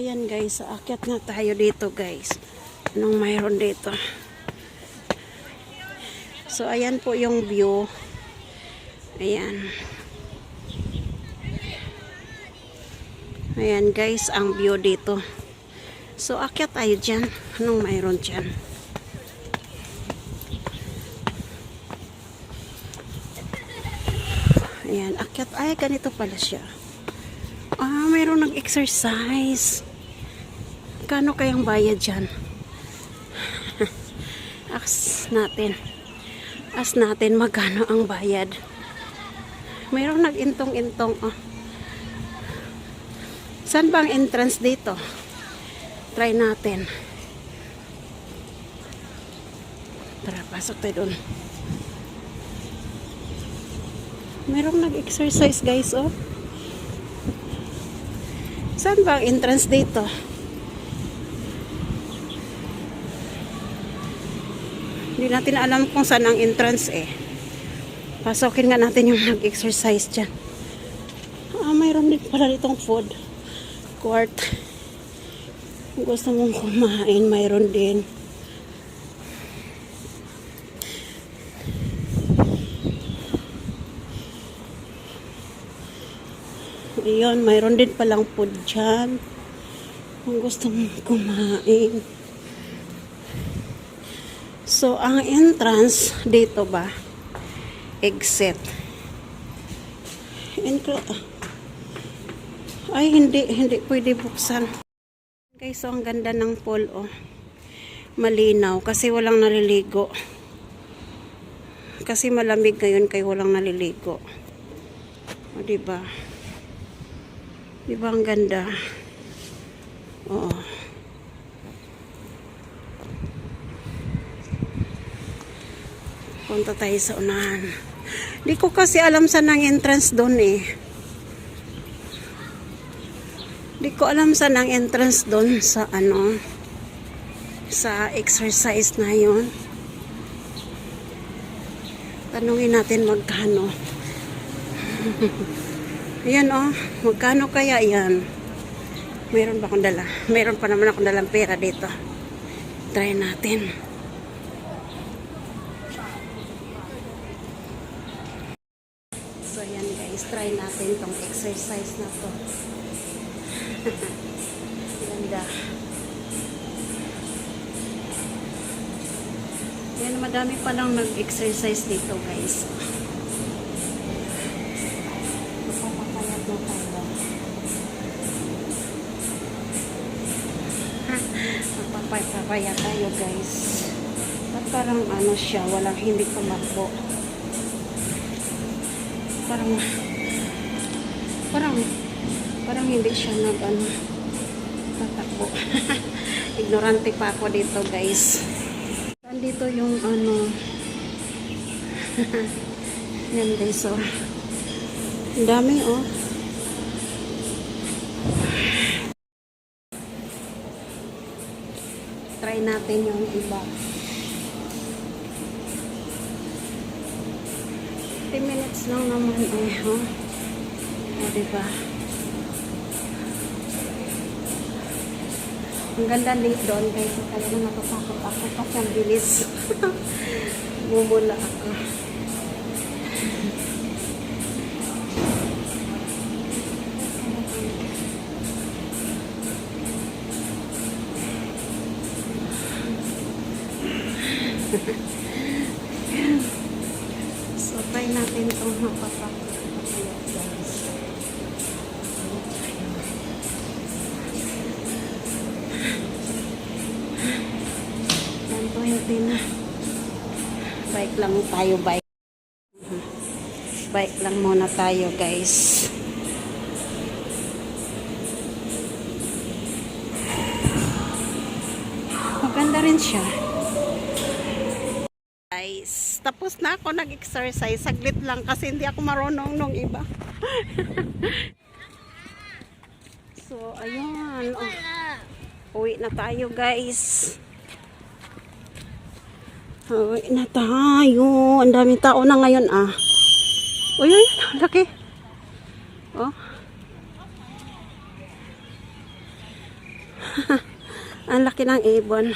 ayan guys, aakyat nga tayo dito guys. Anong mayroon dito? So ayan po yung view. Ayan. Ayan guys, ang view dito. So aakyat tayo dyan. Anong mayroon dyan? Ayan, akyat. Ay, ganito pala siya. Ah, mayroon nag-exercise. Kano kayang bayad dyan? Ask natin. Ask natin magkano ang bayad. Mayroon nag-intong-intong. Oh. Saan ba ang entrance dito? Try natin. Tara, pasok tayo doon. Mayroong nag-exercise guys, oh. Saan ba ang entrance dito? Hindi natin alam kung saan ang entrance eh. Pasokin nga natin yung nag-exercise dyan. Ah, mayroon din pala ditong food court. Kung gusto mong kumain, mayroon din. Ayun, mayroon din palang food dyan. Kung gusto mong kumain. So, ang entrance dito ba? Exit. Ay, hindi pwede buksan. Guys, so ang ganda ng pool, oh. Malinaw, kasi walang naliligo. Kasi malamig ngayon, kaya walang naliligo. O, diba? Diba ang ganda? Oo. Punta tayo sa unahan. Di ko kasi alam saan ang entrance doon eh. Di ko alam saan ang entrance doon sa ano, sa exercise na yun. Tanungin natin magkano. Ayan oh, magkano kaya yan? Meron ba akong dala? Meron pa naman akong dalang pera dito. Try natin. So ayan guys, try natin tong exercise na to. Ganda. Ayan, madami pa lang nag-exercise dito guys. Magpapaya tayo guys. At parang ano siya, walang hindi tumakbo. Parang hindi siya nag ano, tatakbo. Ignorante pa ako dito guys. Nandito yung ano. Yan guys, oh. Ang dami oh. Try natin yung iba. 10 minutes lang naman eh, huh? O, diba? Ang ganda dito doon guys. Talagang natatakot ako kasi ang bilis. Bumula ako. So, try natin itong mapapakayat guys. Yan, 20 na. Bike lang tayo, bike. Bike lang muna tayo guys. Maganda rin siya. Guys, tapos na ako nag-exercise. Saglit lang kasi hindi ako marunong nung iba. So, ayun. Oh. Uwi na tayo, guys. Uwi na tayo. Ang daming tao na ngayon, ah. Uy, laki. Oh. Ang laki ng ibon.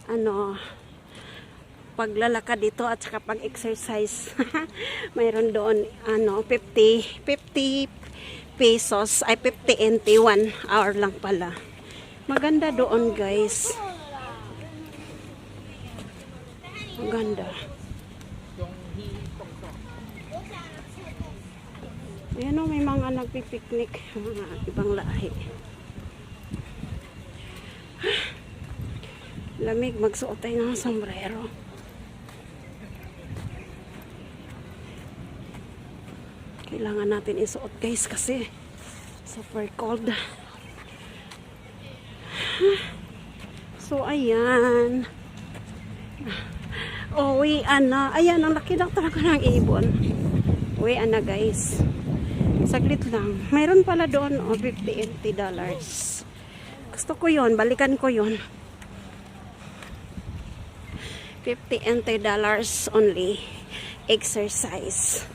Ano, paglalakad dito at saka pag-exercise. Mayroon doon, 50 pesos, ay 50 NT, 1 hour lang pala. Maganda doon, guys. Maganda. Ayan o, may mga nagpipiknik, mga ibang lahi. Lamig, magsuot tayo ng sombrero. Kailangan natin isuot, guys, kasi super cold. So, ayan. Uwian na. Ayan, ang laki lang talaga ng ibon. Uwian na, guys. Saglit lang. Mayroon pala doon, $50 dollars. Gusto ko yon, balikan ko yon. $50 dollars only. Exercise.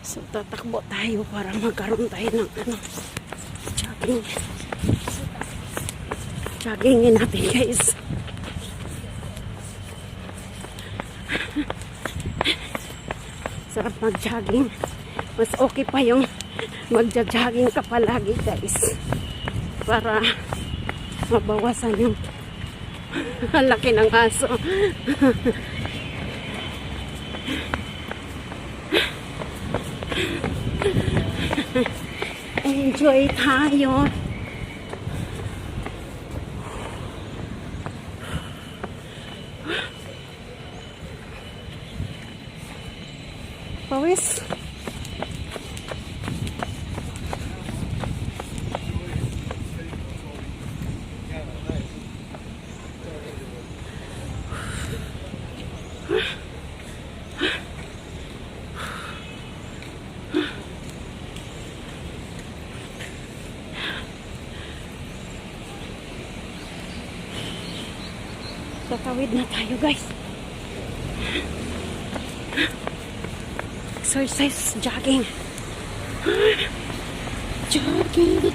So, tatakbo tayo para magkaroon tayo ng jogging. Joggingin natin, guys. Sarap mag-jogging. Mas okay pa yung magja-jogging ka palagi, guys. Para mabawasan yung laki ng aso. Enjoy tayo. Pawis. Tatawid na tayo, guys. Exercise, jogging. Jogging.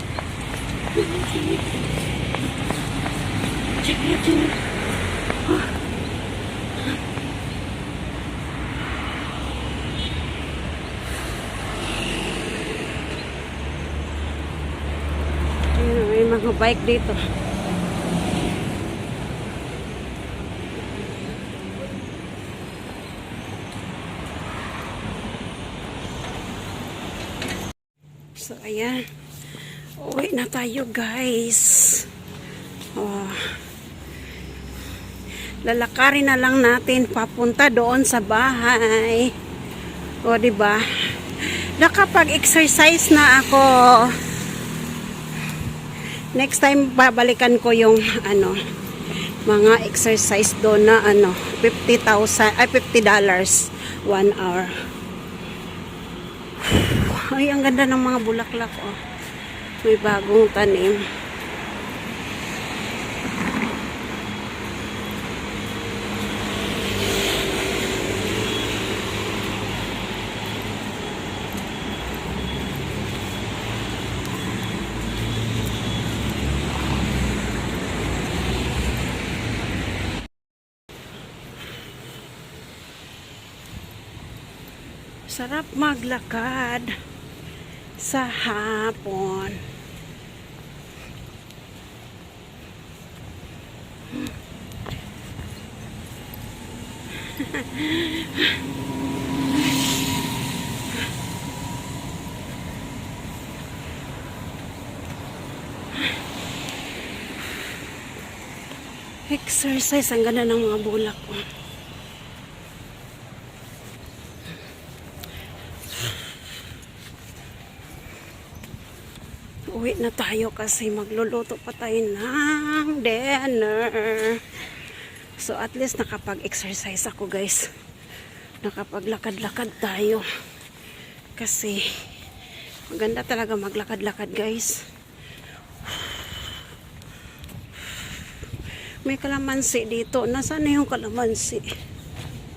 Jogging. Ayun, may mga bike dito. So, ayan. Uwi na tayo, guys. Oh. Lalakarin na lang natin papunta doon sa bahay. O, diba? Nakapag-exercise na ako. Next time, babalikan ko yung, mga exercise doon na, $50, $1 hour. Ay, ang ganda ng mga bulaklak, oh. May bagong tanim. Sarap maglakad sa hapon. Exercise, ang ganda ng mga bulak. Uwi na tayo kasi magluluto pa tayo ng dinner. So at least nakapag-exercise ako, guys. Nakapaglakad-lakad tayo. Kasi maganda talaga maglakad-lakad, guys. May kalamansi dito. Nasaan na yung kalamansi?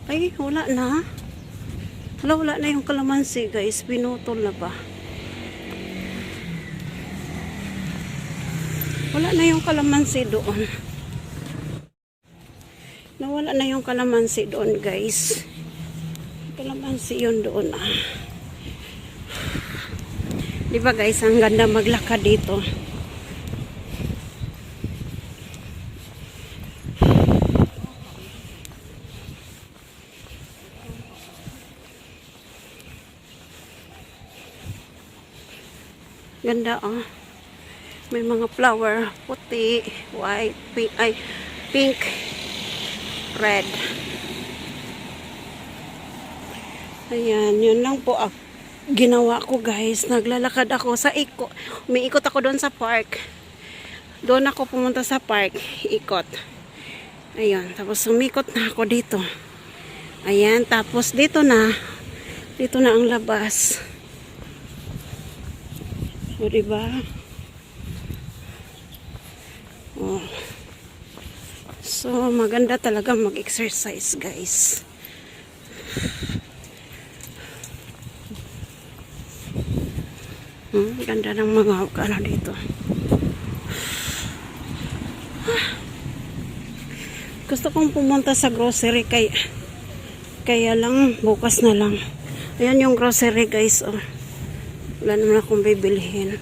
Ay, wala na. Wala na yung kalamansi, guys. Pinutol na ba? Wala na yung kalamansi doon. Nawala na yung kalamansi doon, guys. Kalamansi yun doon, ah. Diba, guys? Ang ganda maglakad dito. Ganda, oh. May mga flower, puti, white, pink, ay, pink, red. Ayan, yun lang po ginawa ko, guys. Naglalakad ako sa umiikot ako doon sa park. Doon ako pumunta sa park, ikot. Ayan, tapos umikot na ako dito. Ayan, tapos dito na ang labas. O, diba? Oh. So, maganda talaga mag-exercise, guys. Ganda ng mga ano dito. Gusto kong pumunta sa grocery kaya lang bukas na lang. Ayan yung grocery, guys. Oh. Wala naman akong bibilihin.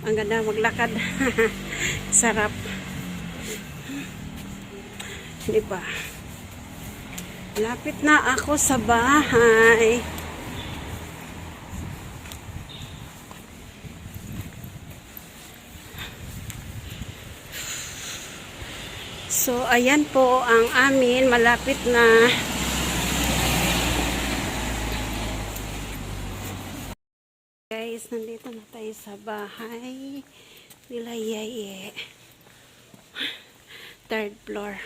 Ang ganda maglakad. Sarap. Diba? Lapit na ako sa bahay. So, ayan po ang amin. Malapit na. Guys, nandito na tayo sa bahay nila Yaye. Third floor.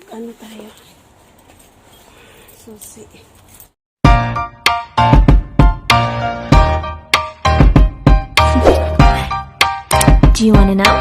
Ano tayo? Susi. Do you want to know?